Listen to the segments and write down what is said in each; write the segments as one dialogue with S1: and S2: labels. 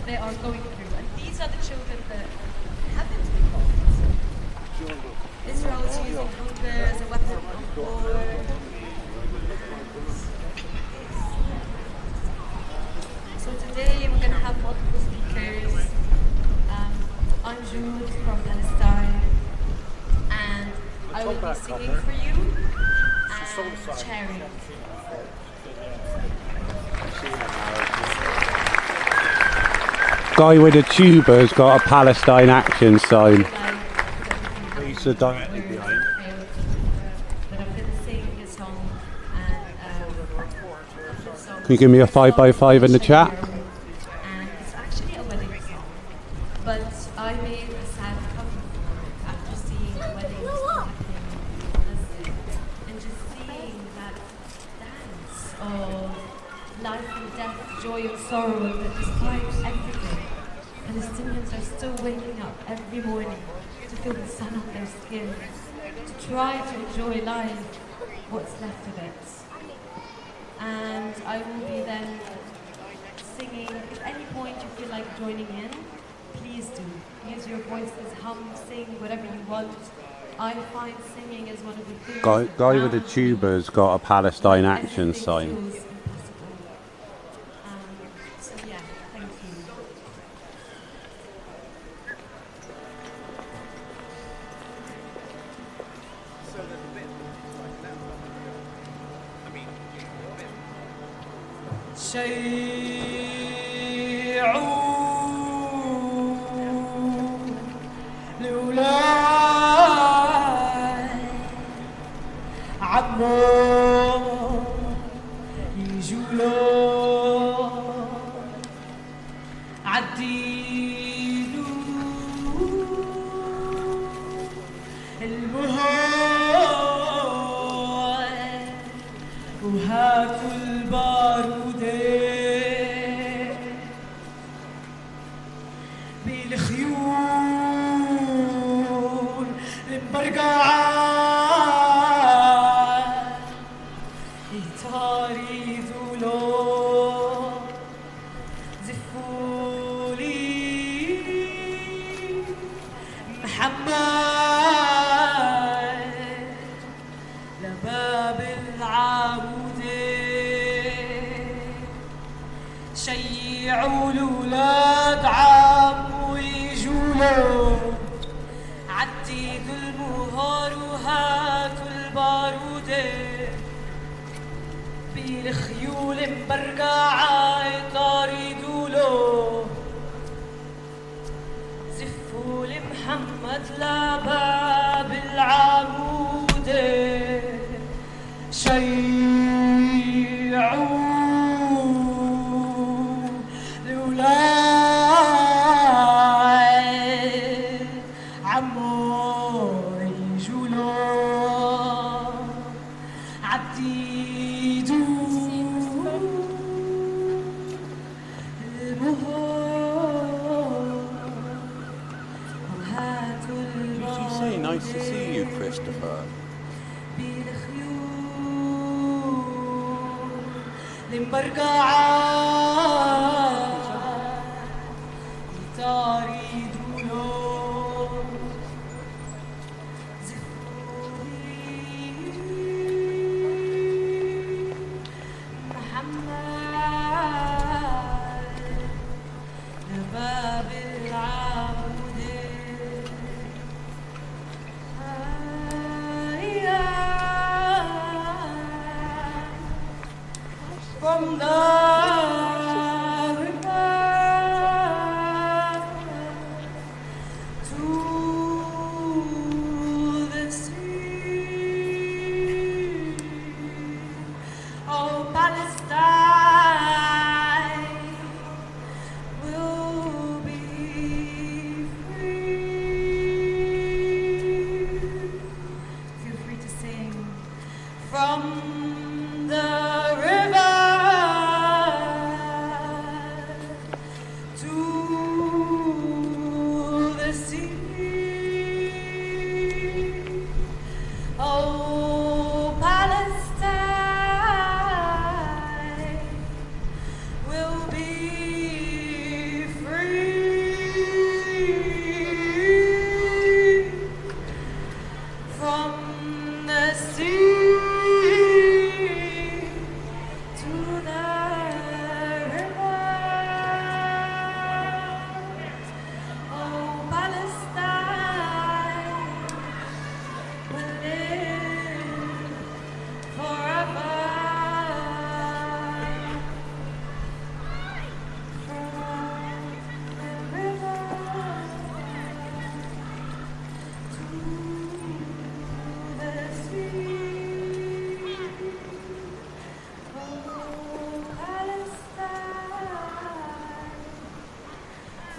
S1: that they are going through. And these are the children that haven't been bombed. Israel is using hunger as a weapon of war. So today we're going to have multiple speakers. Anjud from Palestine, and I will be singing for you and sharing.
S2: Guy with a tuba has got a Palestine action sign. He's directly behind.
S1: But I'm going to sing a song, and
S2: Can you give me a 5x5 in the chat?
S1: And it's actually a wedding song, but I made a sad cover after seeing weddings happening in Palestine, and just seeing that dance of life and death, joy and sorrow, that despite everything, Palestinians are still waking up every morning to feel the sun on their skin, to try to enjoy life, what's left of it. And I will be then singing. If at any point you feel like joining in, please do. Use your voices, hum, sing, whatever you want. I find singing is one of the things.
S2: Guy with a tuba has got a Palestine action sign.
S1: So yeah, thank you.
S3: شيعوا الولاد عمو يجولوا عديدوا المهار وهاتوا البارودة بالخيول مبرقعة يطاردوا له زفوا لمحمد لباب العمودة شيعوا
S2: Nice to see you, Christopher.
S3: From the to the sea, oh Palestine will be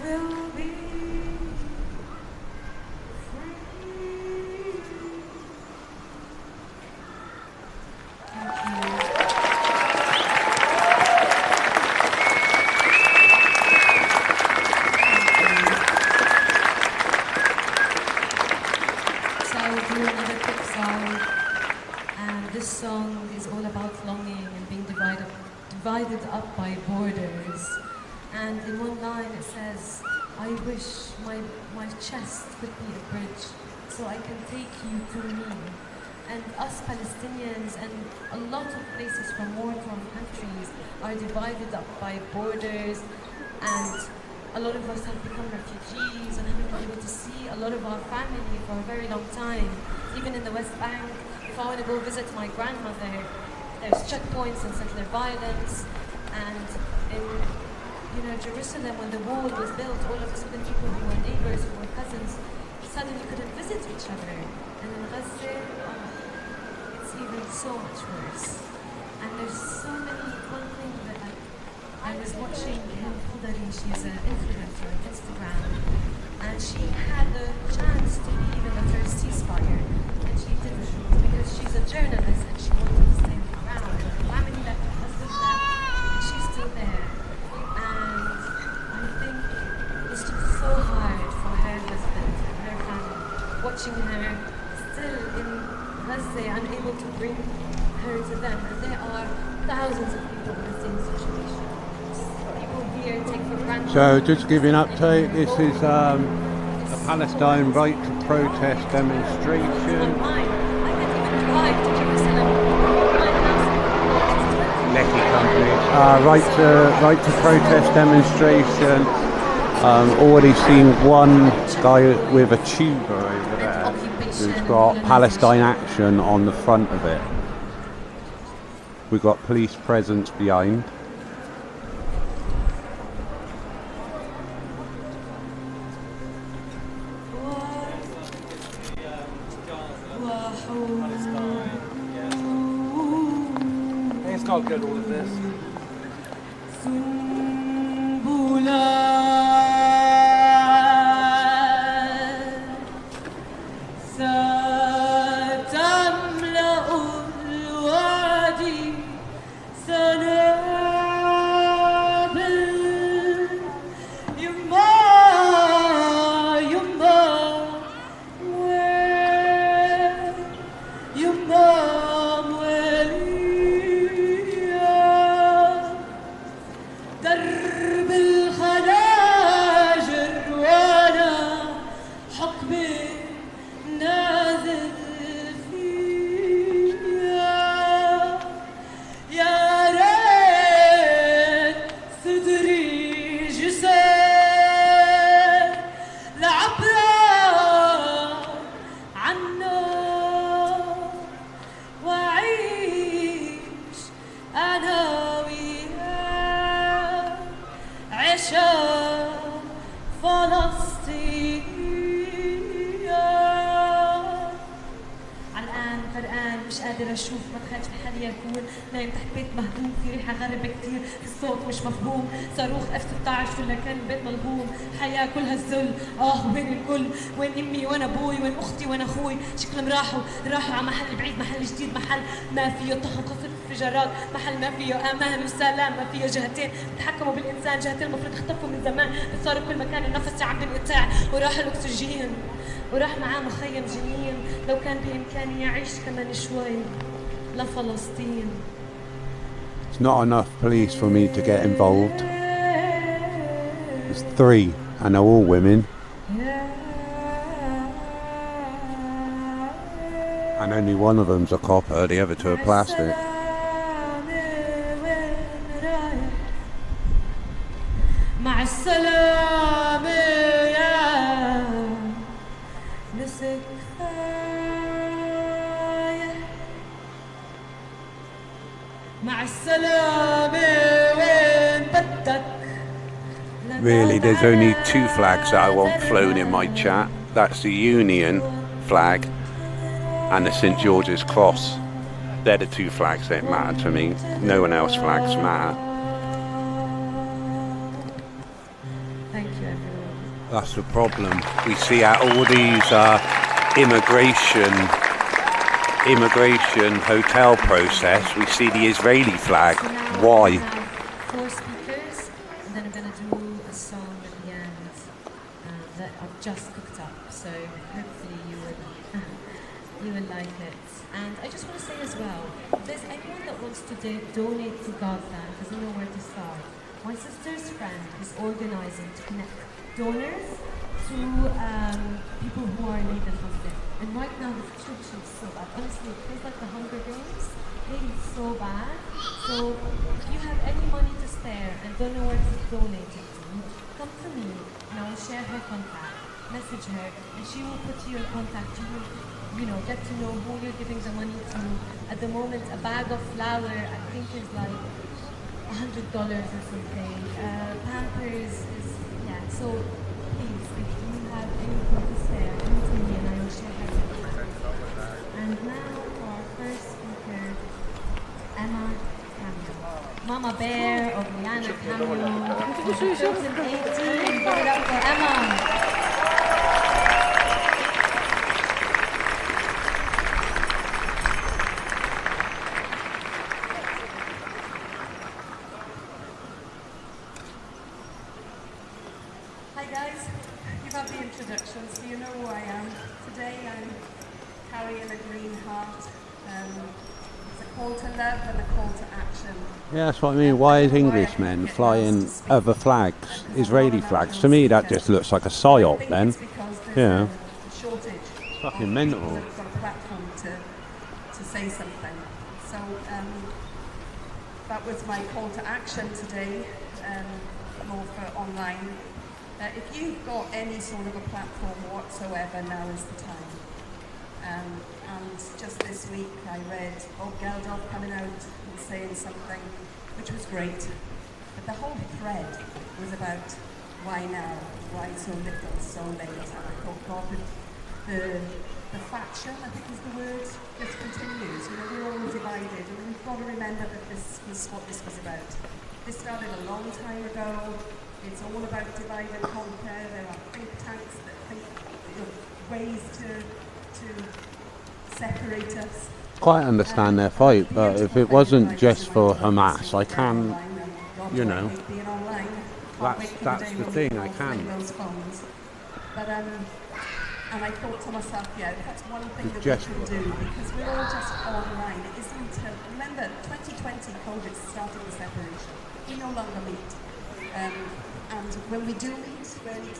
S3: will be
S1: This song is all about longing and being divided up by borders. And in one line it says, I wish my chest could be a bridge so I can take you to me. And us Palestinians and a lot of places from war-torn countries are divided up by borders, and a lot of us have become refugees and haven't been able to see a lot of our family for a very long time. Even in the West Bank, if I want to go visit my grandmother, there's checkpoints and settler violence. And in Jerusalem, when the wall was built, all of a sudden people who were neighbors, who were cousins, suddenly couldn't visit each other. And in Gaza, it's even so much worse. And there's so many. One thing that I was watching Hind Khudari, she's an influencer on Instagram, and she had the chance to leave in the first ceasefire, and she didn't because she's a journalist and she wanted to stay on the ground. And her family left, her husband left, and she's still there. And I think it's just so hard for her husband and her family, watching her still in Gaza, unable to bring her to them. And there are thousands of people in the same situation. People here take for granted.
S2: So just to give you an update, this is a Palestine right to protest demonstration.
S1: I can't even drive to Jerusalem. My house is
S2: Right to protest demonstration. Already seen one guy with a tuba over there who's got Palestine Action on the front of it. We've got police presence behind.
S4: It's not good, all of this.
S1: اشوف ما تخيلش بحالي يكون نايم تحت بيت مهدوم في ريحه غريبه كتير، الصوت مش مفهوم، صاروخ F-16 ولا كان البيت ملهوم، حياه كلها الذل، وين الكل؟ وين امي وين ابوي؟ وين اختي وين اخوي؟ شكلهم راحوا على محل بعيد، محل جديد، محل ما فيه طهو قصر انفجارات، محل ما فيه امان وسلام، ما فيه جهتين بتحكموا بالانسان، جهتين المفروض اختفوا من زمان، صاروا بكل مكان، النفس عم بينقطع، وراح الاكسجين، وراح معاه مخيم جنين، لو كان بامكاني يعيش كمان شوي لفلسطين.
S2: It's not enough police for me to get involved. There's 3 and they're all women. And only one of them's a copper, the other 2 are plastic.
S3: مع السلامة يا نسك فايح مع السلامة وين بدك.
S2: Really, there's only 2 flags that I want flown in my chat. That's the Union flag and the St George's Cross. They're the 2 flags that matter to me. No one else's flags matter.
S3: Thank you, everyone.
S2: That's the problem. We see out all these immigration hotel process. We see the Israeli flag.
S3: So now
S2: Why?
S3: we have 4 speakers, and then I'm going to do a song at the end that I've just cooked up. So hopefully you will like it. And I just want to say as well, if there's anyone that wants to donate to Gaza and doesn't know where to start, my sister's friend is organising to connect donors to people who are in need of food. And right now the situation is so bad. Honestly, it feels like the Hunger Games. It is so bad. So if you have any money to spare and don't know where to donate it to, come to me and I will share her contact. Message her and she will put you in contact. You will, get to know who you're giving the money to. At the moment, a bag of flour I think is like $100 or something. Pampers is, so please, if you have anything to spare, come to me and I will share her contact. And now for our first speaker, Emma Cameo. Mama Bear of Rihanna Cameo. 2018, give it up for Emma.
S5: Hi guys, you've had the introductions, so you know who I am. Today I'm carrying a green heart. It's a call to love and a call to action.
S2: Yeah, that's what I mean. Why is Englishmen flying other flags, Israeli flags? To me, that just looks like a psyop then. Yeah.
S5: Shortage.
S2: It's fucking mental.
S5: We've got a platform to say something. So that was my call to action today, more for online. If you've got any sort of a platform whatsoever, now is the time. And just this week I read Bob Geldof coming out and saying something which was great. But the whole thread was about why now, why so little, so late. And I thought, God, the faction, I think is the word, just continues. We're all divided, and we've got to remember that this was what this was about. This started a long time ago. It's all about divide and conquer. There are think tanks that think ways to separate us.
S2: Quite understand their fight, but if it wasn't just for Hamas, I can, that's the thing, I can.
S5: But and I thought to myself, that's one thing that we can do, because we're all just online. It isn't. Remember, 2020 COVID started the separation. We no longer meet. And when we do meet, we're meeting.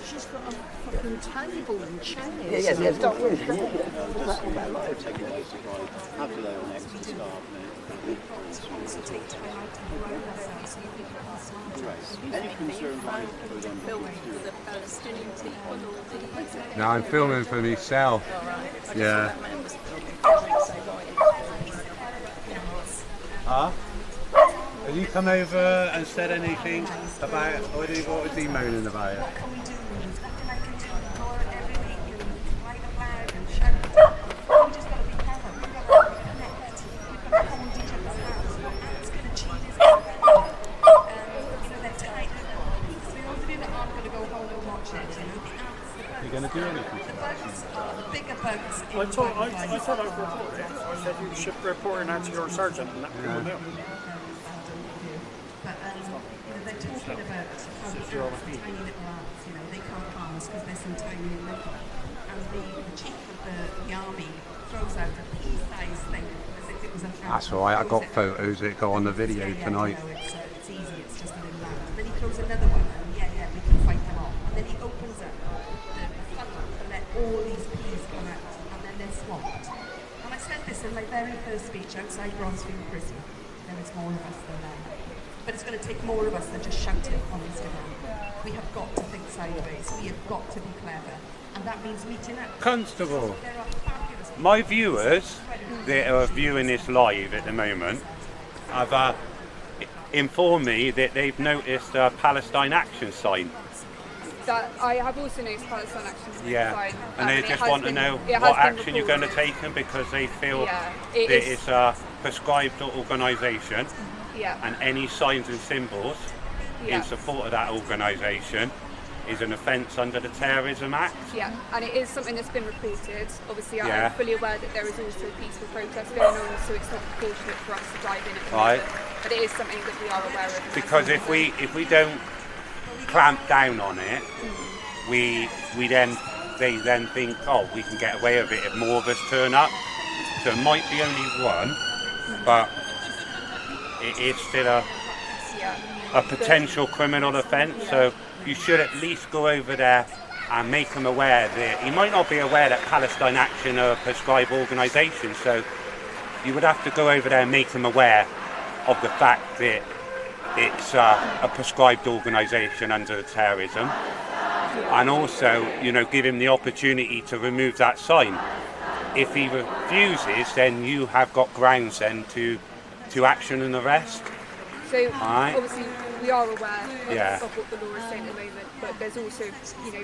S6: She's got a fucking table and chairs.
S7: Yes, don't worry. About life taking those surprise. After they were next to staff now. Any concern about the Palestinian people?
S2: No, I'm filming for myself. Yeah. Huh? Have you come over and said anything about what was he moaning about?
S5: What can we do? There's nothing I can do. Go out every week and write a flag and shout. We just got to be careful. We've got to connect. We've got to hold each other's hands. What Ant's going to achieve is they're tight. For those of you that aren't going to go home and watch it, the ants, the bugs.
S2: You're going to do anything?
S5: The bugs are the bigger bugs.
S4: I thought I'd report it. said you should report that to your sergeant and that people do.
S5: But they're talking about how the ants are tiny little ants, they can't harm us because they're so tiny and little. And the chief of the army throws out a pea-sized thing as if it was an ant.
S2: That's all right. I got photos that go on the video tonight.
S5: It's easy. It's just a little ant. And then he throws another one, and we can fight them off. And then he opens up the funnel and let all these peas come out, and then they're swamped. And I said this in my very first speech outside Bronzefield Prison. There is more of us than that. But it's going to take more of us than just shouting on Instagram. We have got to think sideways. We have got to be clever. And that means meeting up.
S2: Constable,
S5: There are fabulous people.
S2: my viewers that are viewing this live at the moment have informed me that they've noticed a Palestine action sign.
S8: That I have also noticed Palestine action sign.
S2: Yeah, and they
S8: it
S2: just
S8: has
S2: want to
S8: been-
S2: know
S8: it has
S2: what
S8: been
S2: action you're going to
S8: reported.
S2: take them because they feel
S8: Yeah,
S2: that
S8: it is-
S2: it's a prescribed organisation,
S8: Yeah.
S2: and any signs and symbols
S8: Yeah.
S2: in support of that organisation is an offence under the Terrorism Act.
S8: Yeah, and it is something that's been reported. Obviously,
S2: Yeah.
S8: I'm fully aware that there is also a peaceful protest going on, so it's not proportionate for us to dive in at the
S2: Right.
S8: moment. But it is something that we are aware of.
S2: Because if we don't clamp down on it, they then think, oh, we can get away with it if more of us turn up. So it might be only one, but it is still
S8: Yeah.
S2: a potential criminal offence. So you should at least go over there and make them aware that he might not be aware that Palestine Action are a prescribed organisation. So you would have to go over there and make them aware of the fact that it's a prescribed organisation under the terrorism, and also, give him the opportunity to remove that sign. If he refuses, then you have got grounds then to action and arrest.
S8: So
S2: Right.
S8: obviously we are aware
S2: Yeah.
S8: of what the law is saying at the moment, but there's also,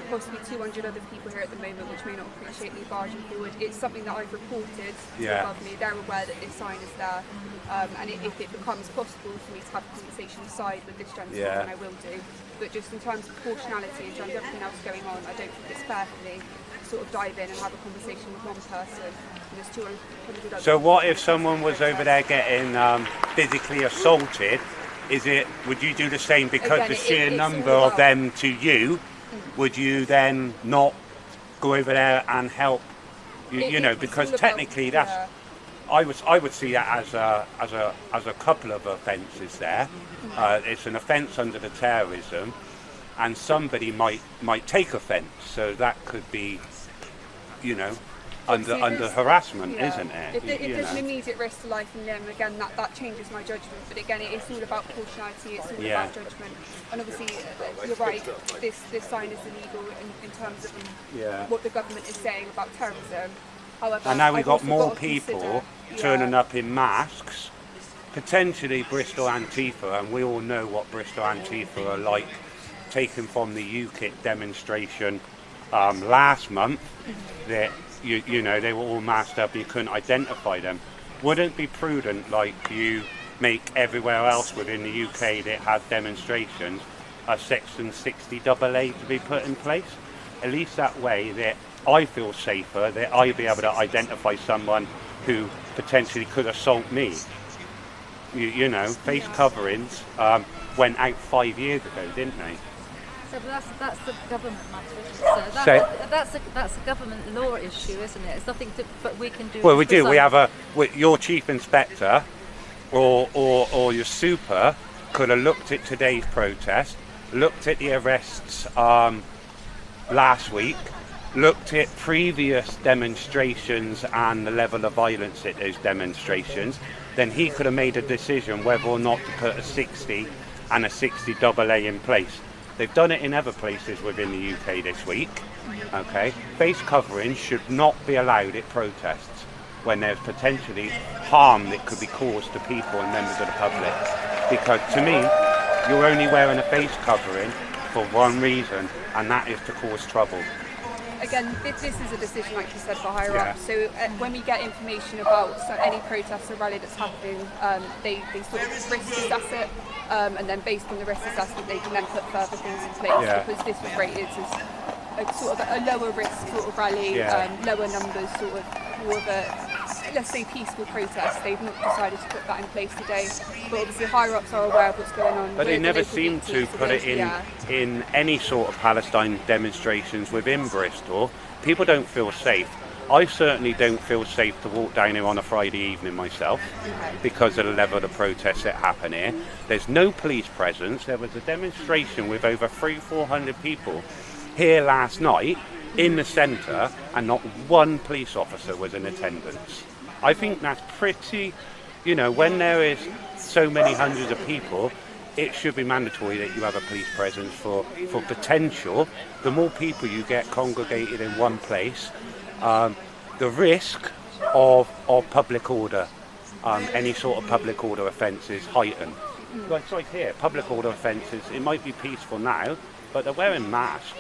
S8: possibly 200 other people here at the moment which may not appreciate me barging forward. It's something that I've reported
S2: Yeah.
S8: above me. They're aware that this sign is there, and if it becomes possible for me to have a conversation aside with this gentleman,
S2: Yeah.
S8: then I will do. But just in terms of proportionality, in terms of everything else going on, I don't think it's fair for me to sort of dive in and have a conversation with one person. And there's 200 other
S2: So what if someone was over there getting physically assaulted? Would you do the same because
S8: Again,
S2: the sheer
S8: it's
S2: number
S8: all
S2: of
S8: about-
S2: them to you? Would you then not go over there and help?
S8: It's
S2: Because
S8: all about-
S2: technically that's.
S8: yeah.
S2: I would see that as a couple of offences there. It's an offence under the terrorism, and somebody might take offence. So that could be, under
S8: there's-
S2: harassment,
S8: Yeah.
S2: isn't it?
S8: If there's an immediate risk to life and limb, again, that changes my judgment. But again, it's all about proportionality, it's all
S2: Yeah.
S8: about judgment. And obviously, you're right, this sign is illegal in terms of what the government is saying about terrorism. However,
S2: And now we've
S8: I've
S2: got
S8: also
S2: more
S8: got to
S2: people
S8: consider-
S2: turning up in masks, potentially Bristol Antifa, and we all know what Bristol Antifa are like, taken from the UKIP demonstration last month, that they were all masked up, you couldn't identify them. Wouldn't it be prudent, like you make everywhere else within the UK that has demonstrations, a Section 60 AA to be put in place? At least that way that I feel safer, that I'll be able to identify someone who potentially could assault me. Face coverings went out 5 years ago, didn't they?
S9: So that's the government matter, isn't it? So that's a government law issue, isn't it? It's nothing but we can do.
S2: Well, we
S9: as
S2: do. We
S9: society.
S2: have your chief inspector or your super could have looked at today's protest, looked at the arrests last week, looked at previous demonstrations and the level of violence at those demonstrations. Then he could have made a decision whether or not to put a 60 and a 60 AA in place. They've done it in other places within the UK this week. Okay, face covering should not be allowed at protests when there's potentially harm that could be caused to people and members of the public. Because to me, you're only wearing a face covering for one reason, and that is to cause trouble.
S8: Again, this is a decision, like you said, for higher
S2: Yeah.
S8: up. So when we get information about any protest or rally that's happening, they sort of risk assess it, and then based on the risk assessment, they can then put further things in place.
S2: Yeah.
S8: Because this was rated as a sort of a lower risk sort of rally,
S2: Yeah.
S8: lower numbers, sort of more of a let's say, peaceful protest. They've not decided to put that in place today, but obviously higher-ups are aware of what's going on.
S2: But they
S8: with the
S2: never
S8: local
S2: seem
S8: beat
S2: to
S8: team, so
S2: put it
S8: there's-
S2: in any sort of Palestine demonstrations within Bristol. People don't feel safe. I certainly don't feel safe to walk down here on a Friday evening myself because of the level of the protests that happen here. There's no police presence. There was a demonstration with over 300-400 people here last night in the centre, and not one police officer was in attendance. I think that's pretty, you know, when there is so many hundreds of people, it should be mandatory that you have a police presence for potential. The more people you get congregated in one place, the risk of public order, any sort of public order offences heighten. Like it's like here, public order offences, it might be peaceful now, but they're wearing masks.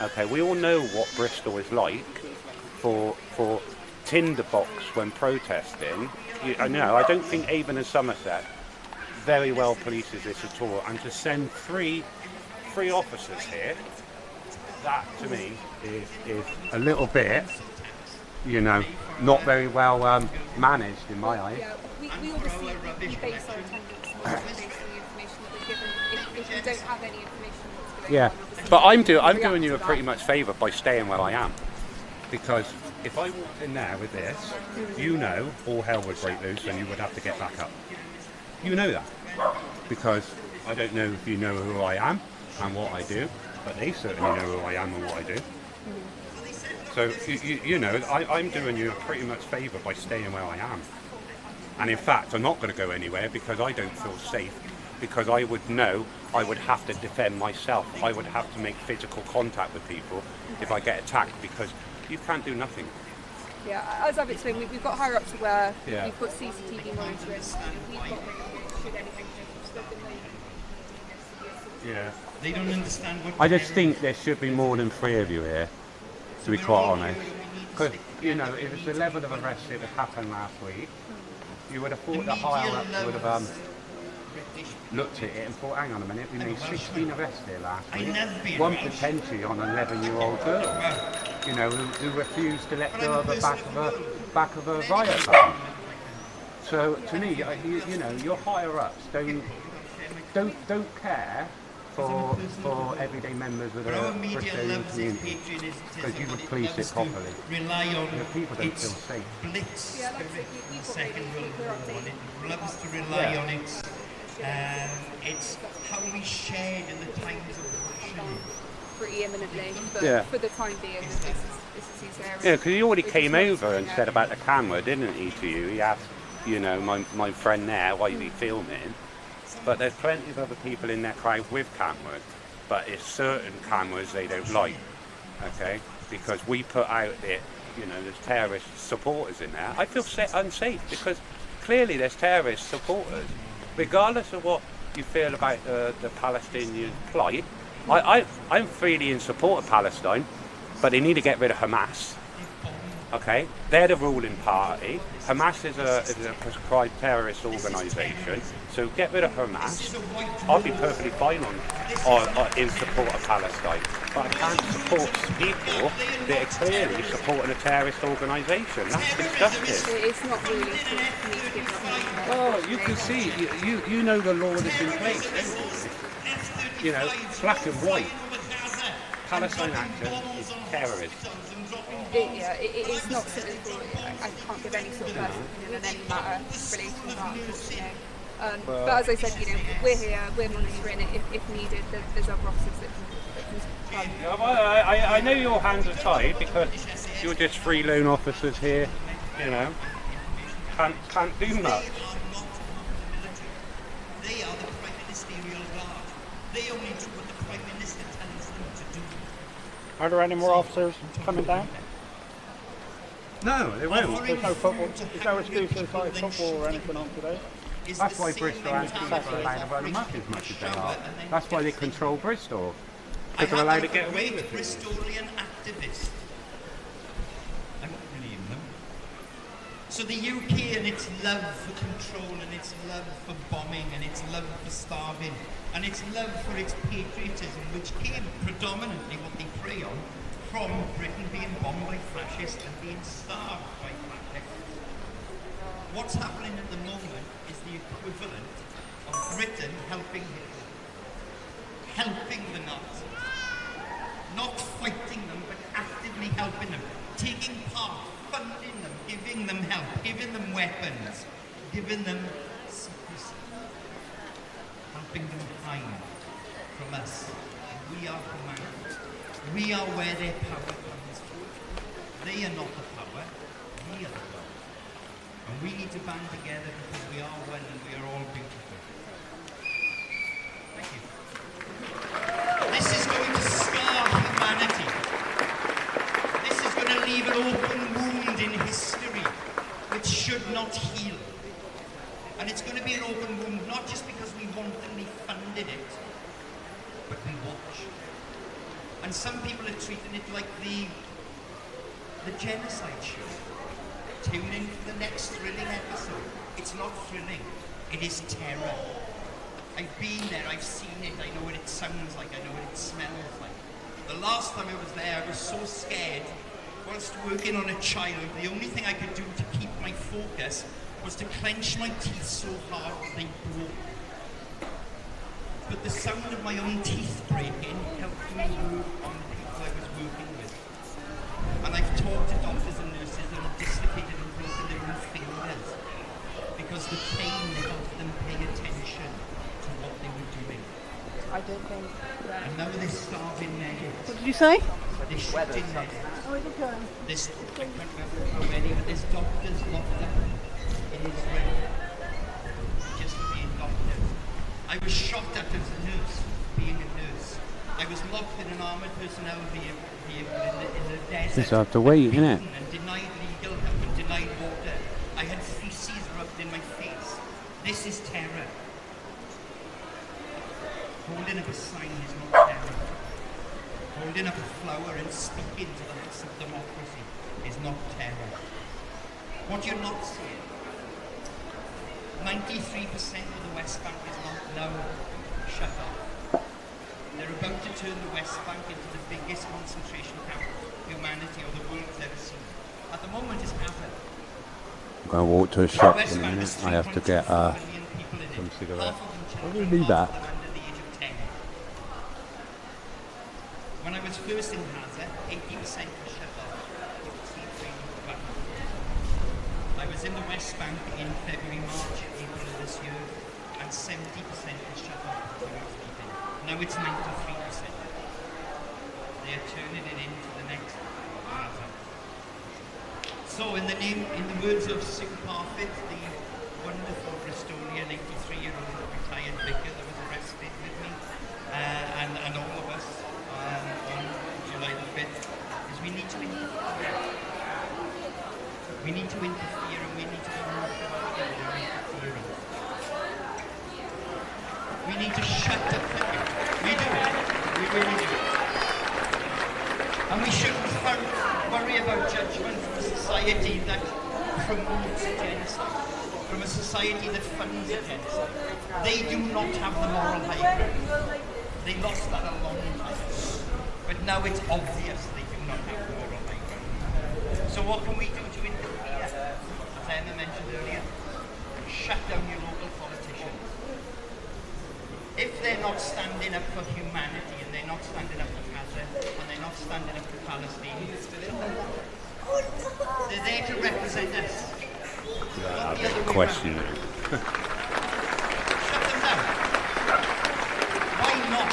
S2: Okay, we all know what Bristol is like for tinderbox when protesting. I know, I don't think Avon and Somerset very well polices this at all, and to send three officers here, that to me is a little bit, you know, not very well managed in my eyes.
S8: Yeah, we obviously base our attendance based on the information that we're given. If we don't have any information what's going on, obviously
S2: But I'm
S8: react
S2: doing you
S8: to
S2: a
S8: that.
S2: pretty much favour by staying where I am, because if I walked in there with this, you know, all hell would break loose and you would have to get back up. You know that, because I don't know if you know who I am and what I do, but they certainly know who I am and what I do. So, you know, I'm doing you a pretty much favour by staying where I am. And in fact, I'm not going to go anywhere because I don't feel safe, because I would know I would have to defend myself. I would have to make physical contact with people if I get attacked, because you can't do nothing.
S8: Yeah, as I've explained, we've got higher ups aware,
S2: Yeah.
S8: we've got CCTV monitoring, we've got should anything
S2: Yeah.
S10: They don't understand what
S2: I just think there should be more than 3 of you here, to be quite honest. Because, you know, it was the level of arrest that happened last week. You would have thought the higher ups would have looked at it and thought, hang on a minute, we made 16 arrests here last week. One potentially on an 11-year-old girl, you know, who refused to let go of the back of a riot van. So to me, you know, your higher ups don't care for everyday members of the Bristolian community, because you would police it properly.
S10: rely on
S2: You know, people don't
S10: its
S2: feel safe.
S10: blitz
S8: Yeah, like I said,
S10: in
S8: we've
S10: the
S8: got
S10: Second
S8: really
S10: World
S8: clear
S10: War, and
S8: updates.
S10: it loves to rely on it's how we shared in the times of rationing.
S8: pretty imminently, but
S2: Yeah.
S8: for the time being, this is his area.
S2: Yeah, because he already
S8: It's
S2: came
S8: not
S2: over
S8: something
S2: and
S8: that-
S2: said about the camera, didn't he, to you? He asked, you know, my friend there, why is he filming? But there's plenty of other people in that crowd with cameras, but it's certain cameras they don't like, okay? Because we put out there, you know, there's terrorist supporters in there. I feel unsafe because clearly there's terrorist supporters. Regardless of what you feel about the Palestinian plight, I'm freely in support of Palestine, but they need to get rid of Hamas. Okay, they're the ruling party. Hamas is a prescribed terrorist organisation, so get rid of Hamas. I'll be perfectly fine on in support of Palestine, but I can't support people that are clearly supporting a terrorist organisation. That's disgusting.
S8: It's not really for me to give up.
S2: Oh, you can see, you know the law that's in place, don't you? You know, black and white. Palestine action is terrorist.
S8: It's not something I can't give any sort of personal opinion on any matter relating to that, unfortunately. But as I said, you know, we're here, we're monitoring it if needed. There's other officers that can
S2: Yeah, well, I know your hands are tied because you're just free loan officers here, you know, can't do much.
S10: They are the Prime Ministerial Guard. They only do what the Prime Minister tells them to do.
S4: Are there any more officers coming down?
S2: No, they won't.
S4: There's no football. There's no excuses like football or anything on today.
S2: That's why Bristol Antiques are allowed to run them up as much as they are. That's why they control Bristol. Because they're allowed to get away with it.
S10: Bristolian activist. I don't believe them. So the UK and its love for control and its love for bombing and its love for starving and its love for its patriotism, which came predominantly what they prey on from Britain being bombed by fascists and being starved by fascists. What's happening at the moment is the equivalent of Britain helping Hitler, helping the Nazis, not fighting them, but actively helping them, taking part, funding them, giving them help, giving them weapons, giving them secrecy, helping them hide from us. We are commanded. We are where their power comes from. They are not the power, we are the power. And we need to band together because we are one and we are all beautiful. Thank you. This is going to scar humanity. This is going to leave an open wound in history which should not heal. And it's going to be an open wound not just because we wantonly funded it, but we watch. And some people are treating it like the genocide show. Tune in for the next thrilling episode. It's not thrilling, it is terror. I've been there, I've seen it, I know what it sounds like, I know what it smells like. The last time I was there, I was so scared. Whilst working on a child, the only thing I could do to keep my focus was to clench my teeth so hard that they broke. But the sound of my own teeth breaking helped me work on the people I was working with. And I've talked to doctors and nurses that have dislocated and broken their own fingers because the pain helped them pay attention to what they were doing.
S6: I don't think that.
S10: And now they're starving medics.
S6: What did you say?
S10: They're shooting medics.
S6: Oh, is it going?
S10: There's, I can't remember how many, but there's doctors locked up in Israel just for being doctors. I was shot at as a nurse, being a nurse. I was locked in an armoured personnel vehicle in the desert.
S2: Just have to wait, innit?
S10: And denied legal help and denied water. I had feces rubbed in my face. This is terror. Holding up a sign is not terror. Holding up a flower and speaking to the house of democracy is not terror. What you're not seeing, 93% of the West Bank is not now shut off. They're about to turn the West Bank into the biggest concentration camp humanity or the world's ever seen. At the moment, it's Gaza.
S2: I'm going to walk to a shop in a minute. I have to get some cigarettes. I'm going to be back.
S10: When I was first in Gaza, 80% was shut off. I was in the West Bank in February, March, April of this year, and 70% was shut off. Now it's 93%. They are turning it into the next Gaza. So in the words of Sue Parfitt, the wonderful Bristolian 83-year-old retired vicar that was arrested with me, and all of us on July the 5th, is we need to interfere. We need to interfere and we need to be more proactive in our interference. We need to shut up the people. We do it. We really do it. And we shouldn't worry about judgment from a society that promotes genocide, from a society that funds genocide. They do not have the moral high ground. They lost that a long time ago. But now it's obvious they do not have the moral high ground. So what can we do to interfere? As Emma mentioned earlier, shut down your local politicians. If they're not standing up for humanity and they're not standing up for Gaza and they're not standing up for Palestine, they're there to represent us.
S2: Yeah, I've got a question.
S10: Shut them down. Why not?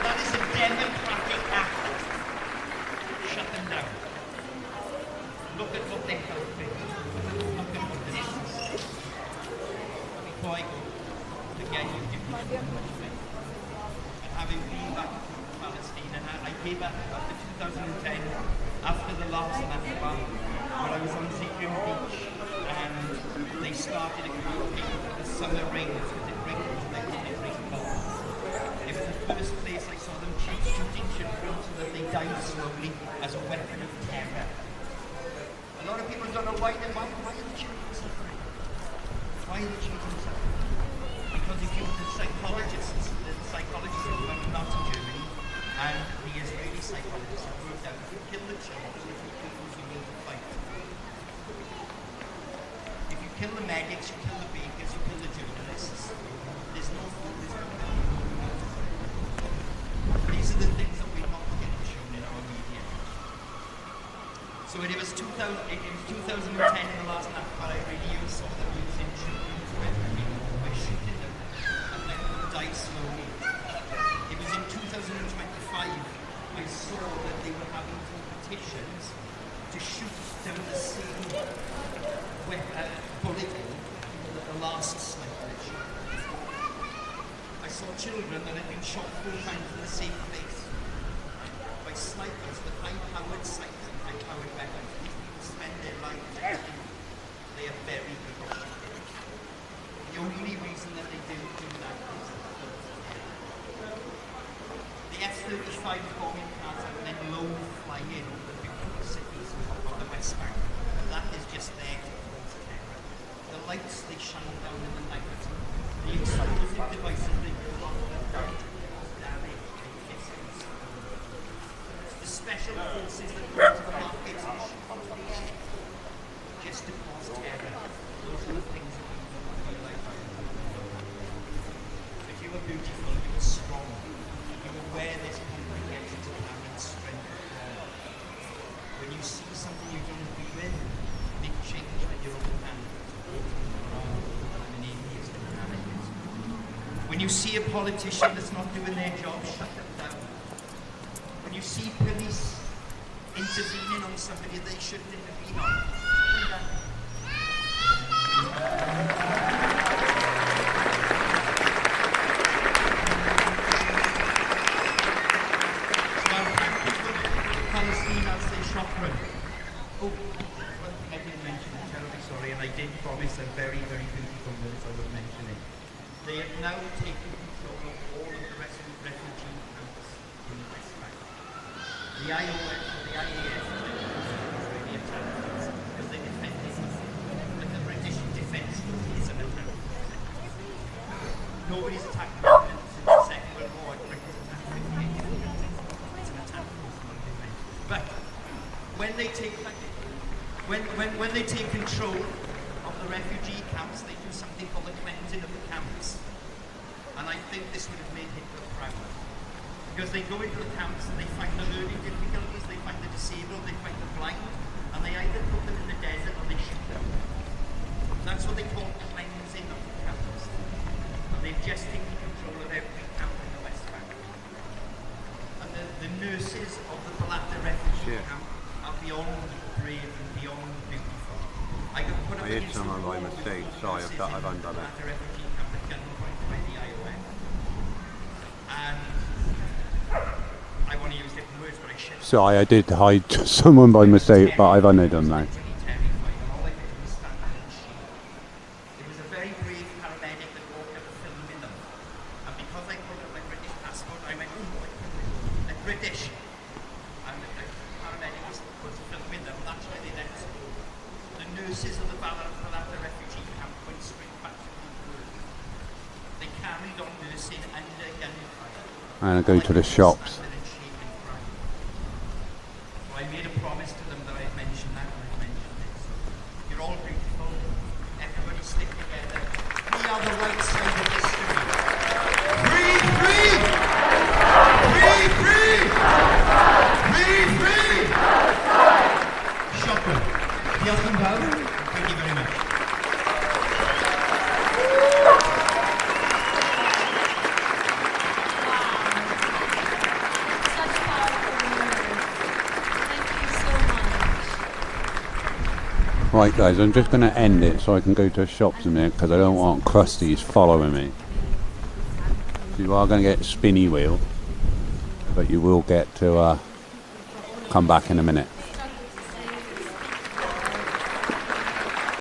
S10: That is a democratic act. Shut them down. Look at what they're helping. Look at what this is. Before I go, again, you give me so much faith. And having been back to Palestine, and I gave up after 2010, after the last Nakba, when I was on Zikrim Beach, and they started a campaign for the summer rains, because it rained like it rained bombs. It was the first place I saw them shooting children so that they died slowly as a weapon of terror. A lot of people don't know why are the children suffering? Why are the children suffering? Because if you the psychologists who went to Nazi Germany and the Israeli psychologists have worked out if you kill the children, if you kill those who will to fight. If kill the medics, you kill the bakers, you kill the journalists. There's no food, there's no milk. These are the things that we're not getting shown in our media. So it was 2010 in the last NAFPA radio saw them using children to everything by shooting them and letting them die slowly. It was in 2025 I saw that they were having competitions to shoot down the same bullet hole that the last sniper had shot. I saw children that had been shot 4 times in the same place by snipers with high-powered sights and high-powered weapons. These people spend their lives shooting. They are very good at shooting. The only reason that they do that is the F-35 bombing cars and then low flying in the beautiful cities of the West Bank. And that is just there to cause terror. The lights they shine down in the night, the explosive devices they use on the ground to cause damage and kisses. The special forces that go to the markets and shoot just to cause terror. Those are the things that we don't realize. If you were beautiful, you were strong. Where this country gets its power and strength from. When you see something you don't agree with, make change with your own hand. When you see a politician that's not doing their job, shut them down. When you see police intervening on somebody they shouldn't intervene on, shut them down. Palestine as they shotgun. Oh, one thing I didn't mention, I'm terribly sorry, and I did promise a very, very beautiful words I would mention it. They have now taken control of all of the refugee camps in the West Bank. The IOS or the IAS Israeli attackers because they defended them. But the British defence is an attack. Nobody's attacked them since the Second World War. Britain's attacked 58 different countries. It's an attack. But when they take when they take control of the refugee camps, they do something called the cleansing of the camps. And I think this would have made Hitler proud. Because they go into the camps and they find the learning difficulties, they find the disabled, they find the blind, and they either put them in the desert or they shoot them. That's what they call cleansing of the camps. And they've just taken control of every camp in the West Bank. And the nurses of the Balata refugee camp are beyond brave and beyond beautiful. I could put up
S2: I hit someone by mistake. Sorry, I've undone it.
S10: Balata refugee camp at gunpoint by the IOM. And I want to use different words, but I should.
S2: Sorry, I did hide someone by mistake, but I've undone that.
S10: It was a very brave paramedic that walked up filming them. And because I put up my British passport, I went, oh, I'm British. And the paramedic was filming them. That's why they then saw the nurses of the Balata refugee camp went straight back to work. They carried on nursing under gunfire.
S2: And I go to the shops.
S10: So I made a promise to them that I'd mention that and I'd mention this. You're all beautiful. Everybody stick together. We are the right side of history. Free, free! Free, free! Free, free! Shotgun. Diolch yn fawr. Thank you very much.
S2: Right guys, I'm just going to end it so I can go to the shops a minute because I don't want Krusty's following me. So you are going to get spinny wheel, but you will get to come back in a minute.